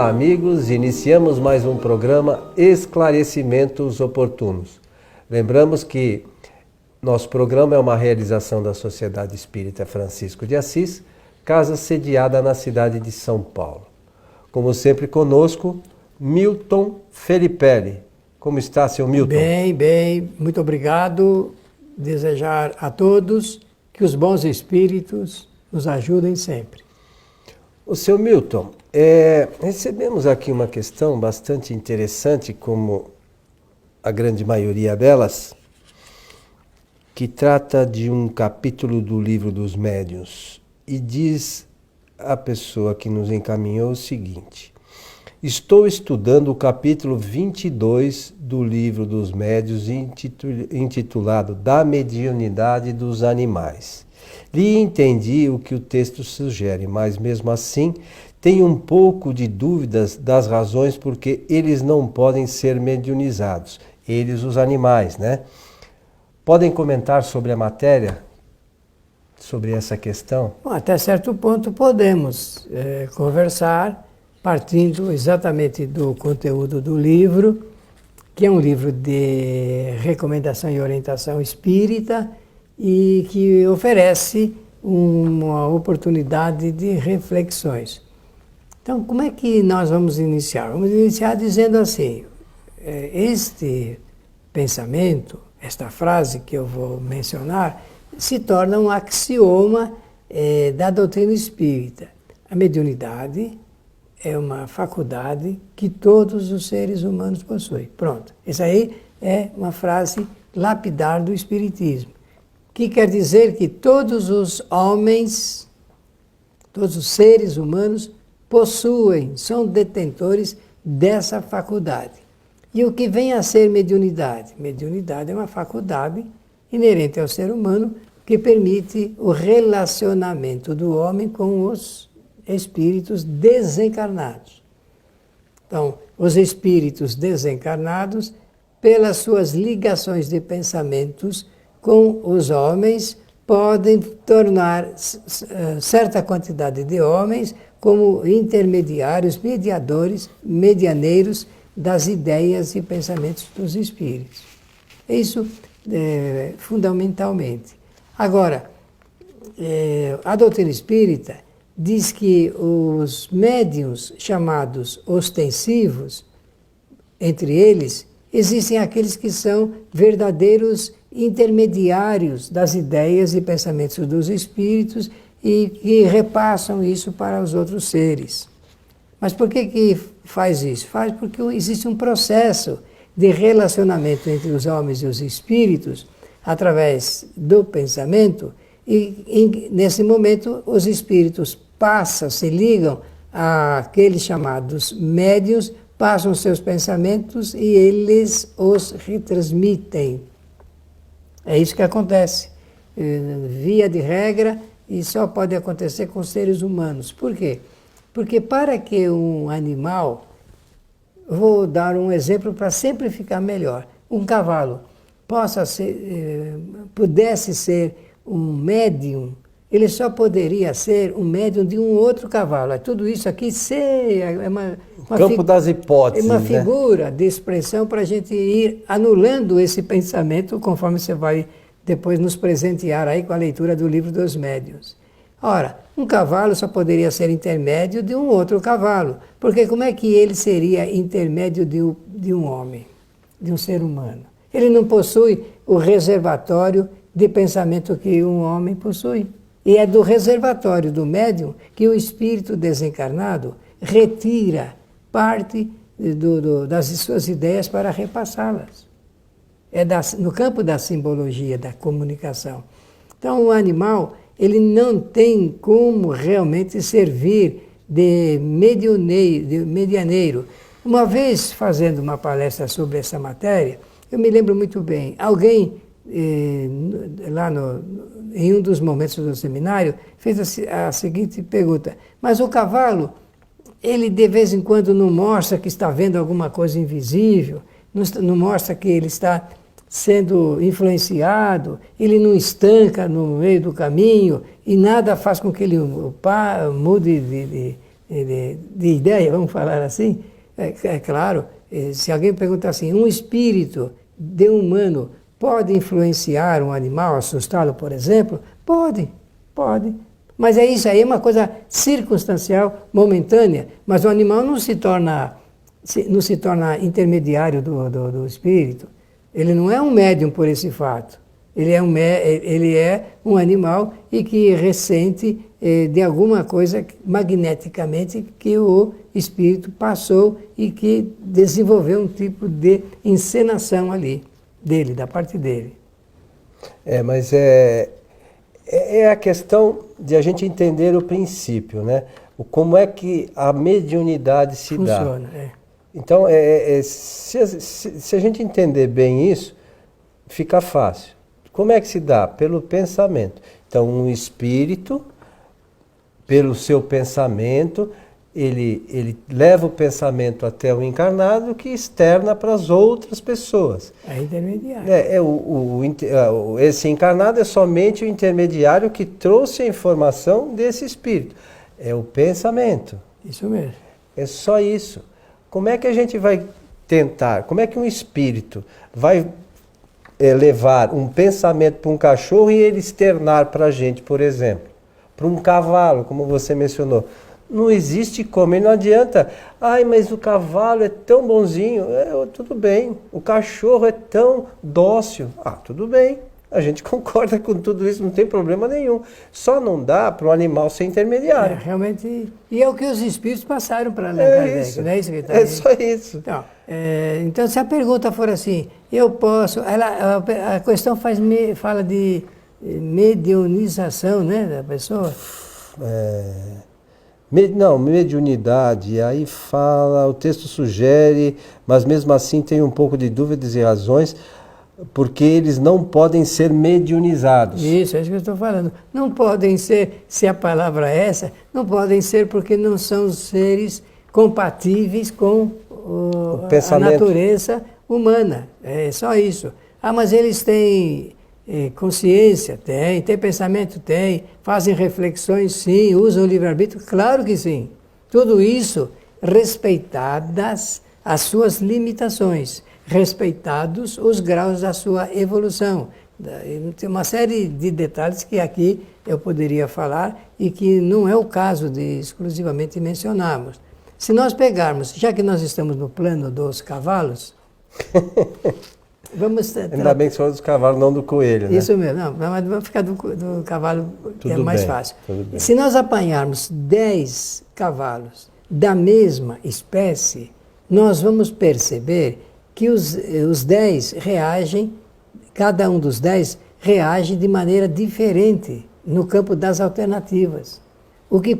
Olá, amigos. Iniciamos mais um programa Esclarecimentos Oportunos. Lembramos que nosso programa é uma realização da Sociedade Espírita Francisco de Assis, casa sediada na cidade de São Paulo. Como sempre conosco, Milton Felipelli. Como está, seu Milton? Bem, muito obrigado. Desejar a todos que os bons espíritos nos ajudem sempre. O seu Milton, recebemos aqui uma questão bastante interessante, como a grande maioria delas, que trata de um capítulo do Livro dos Médiuns. E diz a pessoa que nos encaminhou o seguinte: estou estudando o capítulo 22 do Livro dos Médiuns, intitulado Da Mediunidade dos Animais. Li e entendi o que o texto sugere, mas mesmo assim tenho um pouco de dúvidas das razões porque eles não podem ser mediunizados. Eles, os animais, né? Podem comentar sobre a matéria, sobre essa questão? Bom, até certo ponto podemos conversar, partindo exatamente do conteúdo do livro, que é um livro de recomendação e orientação espírita e que oferece uma oportunidade de reflexões. Então, como é que nós vamos iniciar? Vamos iniciar dizendo assim: este pensamento, esta frase que eu vou mencionar, se torna um axioma da doutrina espírita. A mediunidade é uma faculdade que todos os seres humanos possuem. Pronto. Isso aí é uma frase lapidar do espiritismo, que quer dizer que todos os homens, todos os seres humanos possuem, são detentores dessa faculdade. E o que vem a ser mediunidade? Mediunidade é uma faculdade inerente ao ser humano que permite o relacionamento do homem com os espíritos desencarnados. Então, os espíritos desencarnados, pelas suas ligações de pensamentos com os homens, podem tornar certa quantidade de homens como intermediários, mediadores, medianeiros das ideias e pensamentos dos espíritos. Isso fundamentalmente. Agora, a doutrina espírita diz que os médiuns chamados ostensivos, entre eles, existem aqueles que são verdadeiros intermediários das ideias e pensamentos dos espíritos e que repassam isso para os outros seres. Mas por que faz isso? Faz porque existe um processo de relacionamento entre os homens e os espíritos através do pensamento e nesse momento os espíritos se ligam àqueles chamados médiuns, passam seus pensamentos e eles os retransmitem. É isso que acontece. Via de regra, e só pode acontecer com seres humanos. Por quê? Porque para que um animal, vou dar um exemplo para sempre ficar melhor, um cavalo pudesse ser um médium, ele só poderia ser um médium de um outro cavalo. Tudo isso aqui é uma campo das hipóteses, é uma figura de expressão para a gente ir anulando esse pensamento conforme você vai depois nos presentear aí com a leitura do Livro dos Médiuns. Ora, um cavalo só poderia ser intermédio de um outro cavalo, porque como é que ele seria intermédio de um homem, de um ser humano? Ele não possui o reservatório de pensamento que um homem possui. E é do reservatório do médium que o espírito desencarnado retira parte das suas ideias para repassá-las. É no campo da simbologia, da comunicação. Então, o animal, ele não tem como realmente servir de medianeiro. Uma vez, fazendo uma palestra sobre essa matéria, eu me lembro muito bem, alguém lá em um dos momentos do seminário fez a seguinte pergunta: mas o cavalo, ele de vez em quando não mostra que está vendo alguma coisa invisível, não mostra que ele está sendo influenciado, ele não estanca no meio do caminho e nada faz com que ele mude de ideia, vamos falar assim, é claro, se alguém perguntar assim, um espírito de humano pode influenciar um animal, assustá-lo, por exemplo? Pode, pode. Mas isso aí é uma coisa circunstancial, momentânea, mas o animal não se torna intermediário do espírito. Ele não é um médium por esse fato. Ele é um animal e que ressente de alguma coisa magneticamente que o espírito passou e que desenvolveu um tipo de encenação ali, dele, da parte dele. Mas é a questão de a gente entender o princípio, né? Como é que a mediunidade se dá. Funciona, Então, se a gente entender bem isso, fica fácil. Como é que se dá? Pelo pensamento. Então, um espírito, pelo seu pensamento, ele leva o pensamento até o encarnado que externa para as outras pessoas. É intermediário. Esse encarnado é somente o intermediário que trouxe a informação desse espírito. É o pensamento. Isso mesmo. É só isso. Como é que a gente vai tentar? Como é que um espírito vai levar um pensamento para um cachorro e ele externar para a gente, por exemplo? Para um cavalo, como você mencionou. Não existe como, e não adianta. Ai, mas o cavalo é tão bonzinho. Tudo bem. O cachorro é tão dócil. Tudo bem. A gente concorda com tudo isso, não tem problema nenhum. Só não dá para o animal ser intermediário. Realmente, e é o que os espíritos passaram para Allan Kardec, não é isso que está aí? É só isso. Então, se a pergunta for assim, eu posso... a questão fala de mediunização, né, da pessoa? Não, mediunidade, aí fala, o texto sugere, mas mesmo assim tem um pouco de dúvidas e razões, porque eles não podem ser mediunizados. Isso, é isso que eu estou falando. Não podem ser, se a palavra é essa, não podem ser porque não são seres compatíveis com a natureza humana. É só isso. Mas eles têm consciência? Tem pensamento? Tem. Fazem reflexões? Sim. Usam o livre-arbítrio? Claro que sim. Tudo isso respeitadas as suas limitações, respeitados os graus da sua evolução. Tem uma série de detalhes que aqui eu poderia falar e que não é o caso de exclusivamente mencionarmos. Se nós pegarmos, já que nós estamos no plano dos cavalos, vamos... Ainda bem que são dos cavalos, não do coelho, né? Isso mesmo, não, mas vamos ficar do cavalo, que é mais fácil. Tudo bem. Se nós apanharmos 10 cavalos da mesma espécie, nós vamos perceber que os 10 reagem, cada um dos 10 reage de maneira diferente no campo das alternativas. O que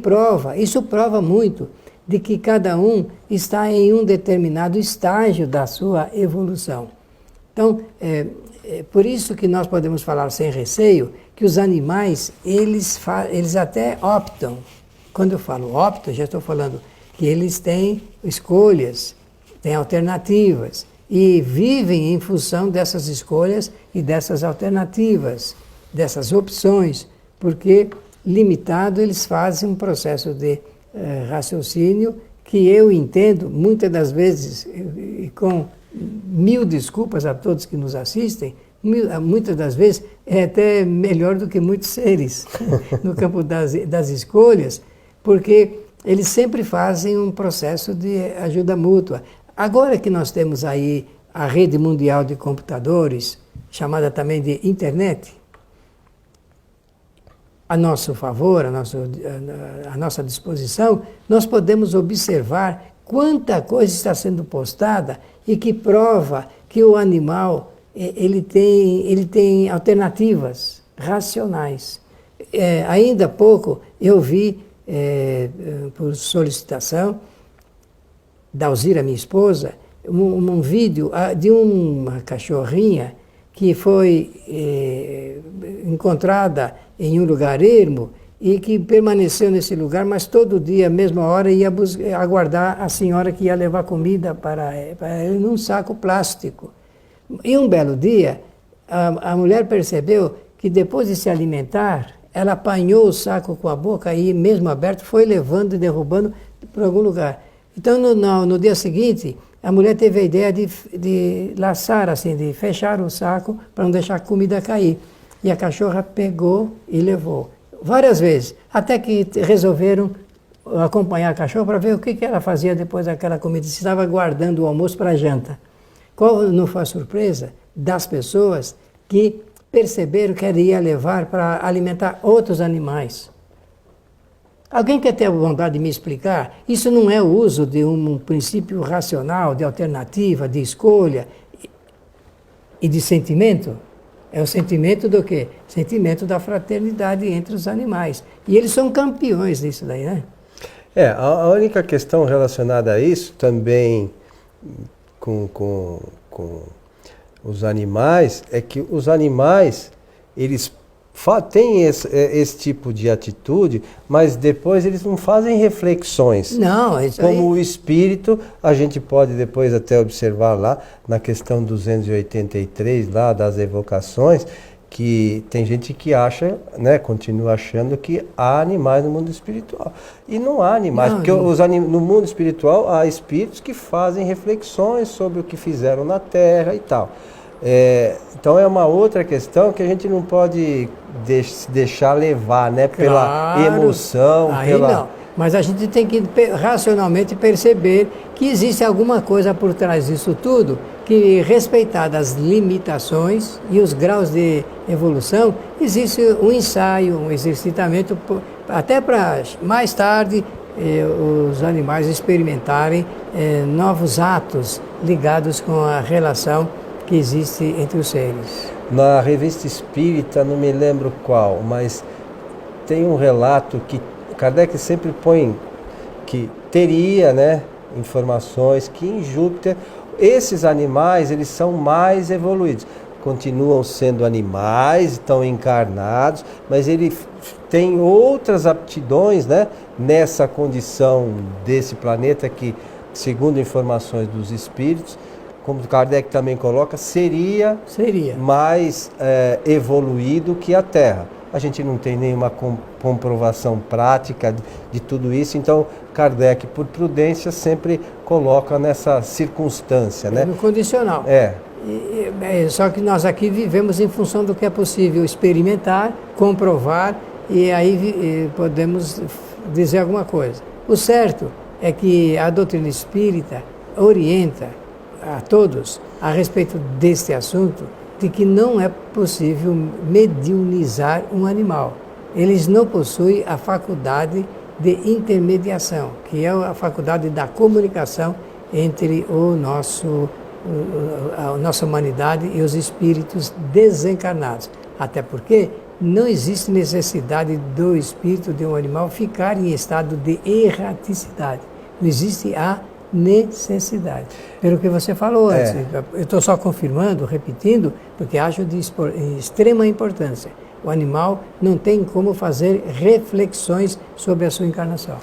isso prova muito de que cada um está em um determinado estágio da sua evolução. Então, por isso que nós podemos falar sem receio que os animais, eles até optam. Quando eu falo optam, já estou falando que eles têm escolhas, têm alternativas e vivem em função dessas escolhas e dessas alternativas, dessas opções, porque, limitado, eles fazem um processo de raciocínio que eu entendo, muitas das vezes, e com 1000 desculpas a todos que nos assistem, muitas das vezes é até melhor do que muitos seres no campo das escolhas, porque eles sempre fazem um processo de ajuda mútua. Agora que nós temos aí a rede mundial de computadores, chamada também de internet, a nosso favor, a nossa disposição, nós podemos observar quanta coisa está sendo postada e que prova que o animal ele tem alternativas racionais. Ainda há pouco eu vi, por solicitação da Alzira, minha esposa, um vídeo de uma cachorrinha que foi encontrada em um lugar ermo e que permaneceu nesse lugar, mas todo dia, à mesma hora, ia aguardar a senhora que ia levar comida para ele num saco plástico. E um belo dia, a mulher percebeu que depois de se alimentar, ela apanhou o saco com a boca e, mesmo aberto, foi levando e derrubando para algum lugar. Então, no dia seguinte, a mulher teve a ideia de laçar, assim, de fechar o saco para não deixar a comida cair. E a cachorra pegou e levou. Várias vezes, até que resolveram acompanhar a cachorra para ver o que ela fazia depois daquela comida, se estava guardando o almoço para a janta. Qual não foi a surpresa das pessoas que perceberam que ela ia levar para alimentar outros animais? Alguém quer ter a vontade de me explicar? Isso não é o uso de um princípio racional, de alternativa, de escolha e de sentimento? É o sentimento do quê? Sentimento da fraternidade entre os animais. E eles são campeões disso daí, né? A única questão relacionada a isso também com os animais é que os animais, eles têm esse tipo de atitude, mas depois eles não fazem reflexões. Não, isso aí... Como o espírito, a gente pode depois até observar lá na questão 283, lá das evocações, que tem gente que acha, né, continua achando que há animais no mundo espiritual. E não há animais, porque no mundo espiritual há espíritos que fazem reflexões sobre o que fizeram na Terra e tal. Então é uma outra questão que a gente não pode deixar levar, né, pela emoção. Aí não. Mas a gente tem que racionalmente perceber que existe alguma coisa por trás disso tudo, que respeitadas as limitações e os graus de evolução, existe um ensaio, um exercitamento, até para mais tarde os animais experimentarem novos atos ligados com a relação que existe entre os seres. Na revista espírita, não me lembro qual, mas tem um relato que Kardec sempre põe que teria, né, informações que em Júpiter esses animais eles são mais evoluídos. Continuam sendo animais, estão encarnados, mas ele tem outras aptidões, né, nessa condição desse planeta que, segundo informações dos espíritos, como Kardec também coloca, seria mais evoluído que a Terra. A gente não tem nenhuma comprovação prática de tudo isso, então Kardec, por prudência, sempre coloca nessa circunstância, né? No condicional. Só que nós aqui vivemos em função do que é possível experimentar, comprovar, e aí podemos dizer alguma coisa. O certo é que a doutrina espírita orienta a todos a respeito deste assunto, de que não é possível mediunizar um animal. Eles não possuem a faculdade de intermediação, que é a faculdade da comunicação entre a nossa humanidade e os espíritos desencarnados. Até porque não existe necessidade do espírito de um animal ficar em estado de erraticidade. Não existe a necessidade. Pelo que você falou antes, eu estou só confirmando, repetindo, porque acho de extrema importância. O animal não tem como fazer reflexões sobre a sua encarnação.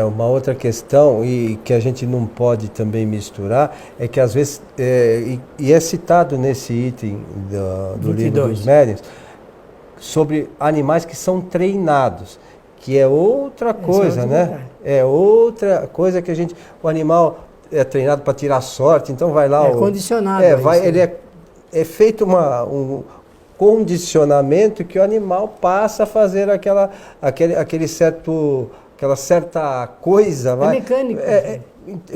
Uma outra questão, e que a gente não pode também misturar, é que às vezes, e é citado nesse item do livro dos médiuns, sobre animais que são treinados, que é outra coisa, né? É outra coisa que o animal é treinado para tirar sorte, então vai lá... condicionado. Ele é feito um condicionamento que o animal passa a fazer aquela certa coisa. É mecânico.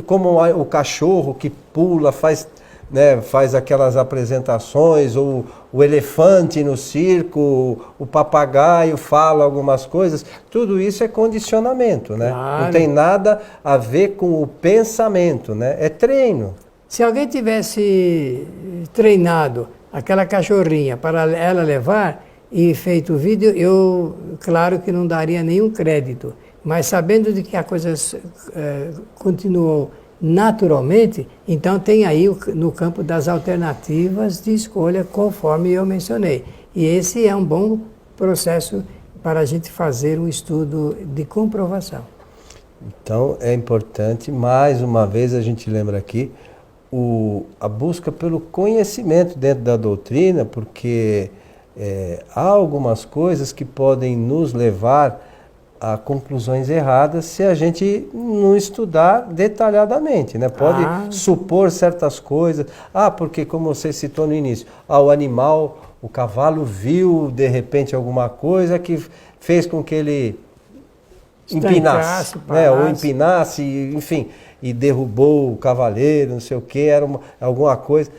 Como o cachorro que pula, faz aquelas apresentações, ou o elefante no circo, o papagaio fala algumas coisas, tudo isso é condicionamento, né? Claro. Não tem nada a ver com o pensamento, né? É treino. Se alguém tivesse treinado aquela cachorrinha para ela levar e feito o vídeo, eu, claro que não daria nenhum crédito, mas sabendo de que a coisa continuou naturalmente, então tem aí no campo das alternativas de escolha, conforme eu mencionei. E esse é um bom processo para a gente fazer um estudo de comprovação. Então é importante, mais uma vez a gente lembra aqui, a busca pelo conhecimento dentro da doutrina, porque há algumas coisas que podem nos levar a conclusões erradas se a gente não estudar detalhadamente, né? Pode supor certas coisas. Porque como você citou no início, o animal, o cavalo viu de repente alguma coisa que fez com que ele empinasse, né? Ou empinasse, enfim, e derrubou o cavaleiro, não sei o que, era alguma coisa.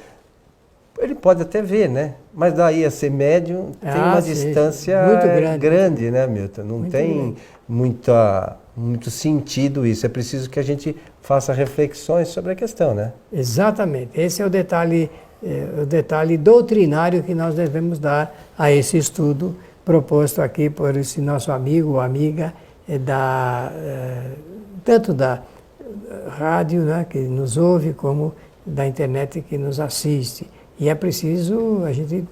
Ele pode até ver, né? Mas daí a ser médium tem uma distância muito grande, né, Milton? Não muito tem muito sentido isso. É preciso que a gente faça reflexões sobre a questão, né? Exatamente. Esse é o detalhe doutrinário que nós devemos dar a esse estudo proposto aqui por esse nosso amigo ou amiga tanto da rádio, né, que nos ouve, como da internet que nos assiste. E é preciso a gente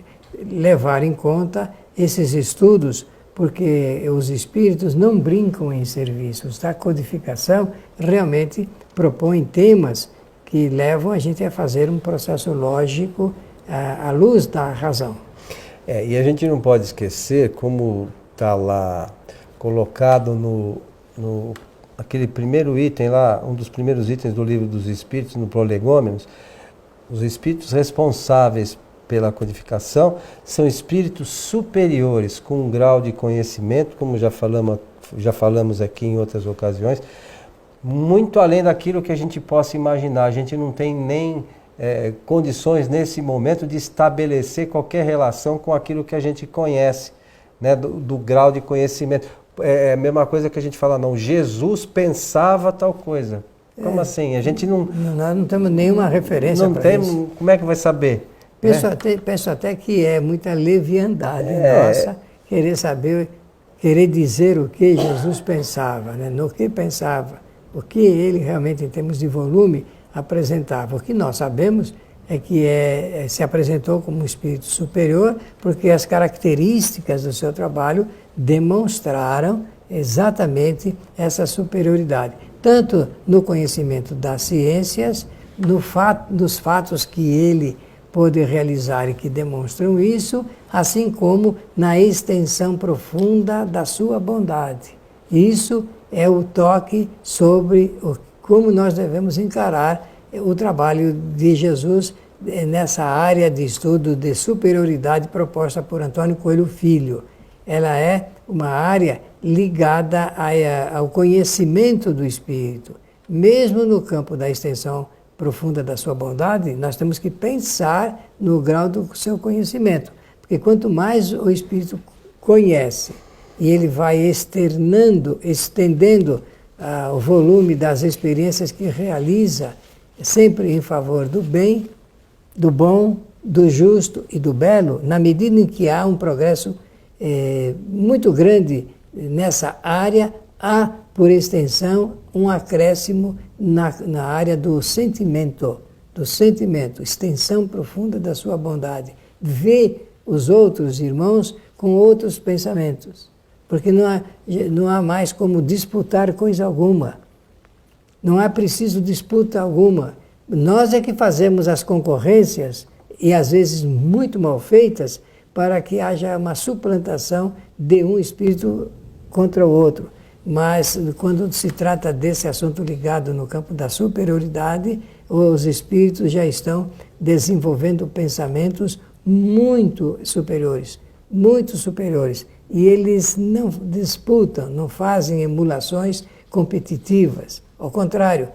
levar em conta esses estudos, porque os espíritos não brincam em serviços. A codificação realmente propõe temas que levam a gente a fazer um processo lógico à luz da razão. E a gente não pode esquecer, como está lá colocado no aquele primeiro item lá, um dos primeiros itens do Livro dos Espíritos, no Prolegômenos, os espíritos responsáveis pela codificação são espíritos superiores, com um grau de conhecimento, como já falamos aqui em outras ocasiões, muito além daquilo que a gente possa imaginar. A gente não tem nem condições nesse momento de estabelecer qualquer relação com aquilo que a gente conhece, né, do grau de conhecimento. É a mesma coisa que a gente fala, não, Jesus pensava tal coisa. Como assim? A gente não... Nós não temos nenhuma referência para isso. Como é que vai saber? Penso até que é muita leviandade nossa querer saber, querer dizer o que Jesus pensava, né? No que pensava, o que ele realmente, em termos de volume, apresentava. O que nós sabemos é que se apresentou como um espírito superior, porque as características do seu trabalho demonstraram exatamente essa superioridade. Tanto no conhecimento das ciências, nos fatos que ele pôde realizar e que demonstram isso, assim como na extensão profunda da sua bondade. Isso é o toque sobre como nós devemos encarar o trabalho de Jesus nessa área de estudo de superioridade proposta por Antônio Coelho Filho. Ela é uma área ligada ao conhecimento do Espírito. Mesmo no campo da extensão profunda da sua bondade, nós temos que pensar no grau do seu conhecimento. Porque quanto mais o Espírito conhece e ele vai estendendo o volume das experiências que realiza, sempre em favor do bem, do bom, do justo e do belo, na medida em que há um progresso muito grande nessa área, há, por extensão, um acréscimo na área do sentimento, extensão profunda da sua bondade. Vê os outros irmãos com outros pensamentos, porque não há mais como disputar coisa alguma. Não há preciso disputa alguma. Nós é que fazemos as concorrências, e às vezes muito mal feitas, para que haja uma suplantação de um espírito contra o outro. Mas quando se trata desse assunto ligado no campo da superioridade, os espíritos já estão desenvolvendo pensamentos muito superiores. E eles não disputam, não fazem emulações competitivas. Ao contrário,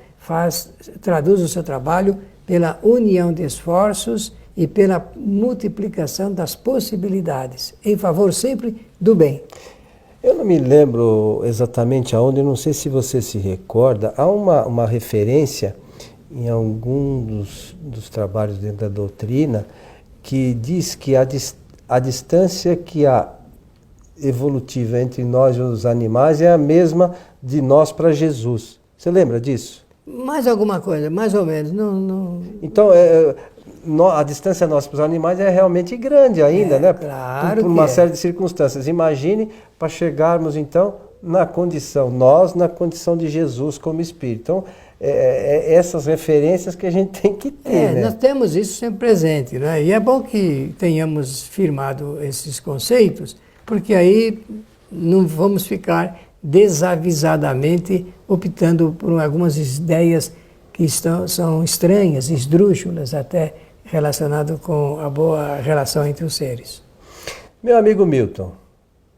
traduz o seu trabalho pela união de esforços e pela multiplicação das possibilidades, em favor sempre do bem. Eu não me lembro exatamente aonde, não sei se você se recorda, há uma referência em algum dos trabalhos dentro da doutrina que diz que a distância que há evolutiva entre nós e os animais é a mesma de nós para Jesus. Você lembra disso? Mais alguma coisa, mais ou menos. Não... Então, a distância nossa para os animais é realmente grande ainda, né? Claro, por uma série de circunstâncias. Imagine para chegarmos, então, na condição de Jesus como Espírito. Então, essas referências que a gente tem que ter, né? Nós temos isso sempre presente, né? E é bom que tenhamos firmado esses conceitos, porque aí não vamos ficar desavisadamente optando por algumas ideias que são estranhas, esdrúxulas, até relacionado com a boa relação entre os seres. Meu amigo Milton,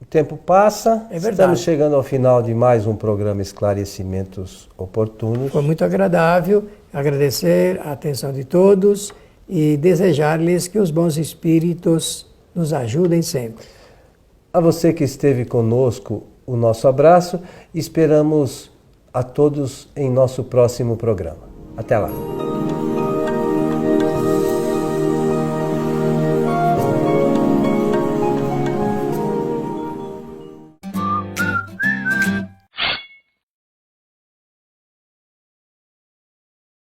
o tempo passa, estamos chegando ao final de mais um programa Esclarecimentos Oportunos. Foi muito agradável agradecer a atenção de todos e desejar-lhes que os bons espíritos nos ajudem sempre. A você que esteve conosco, o nosso abraço. Esperamos a todos em nosso próximo programa. Até lá.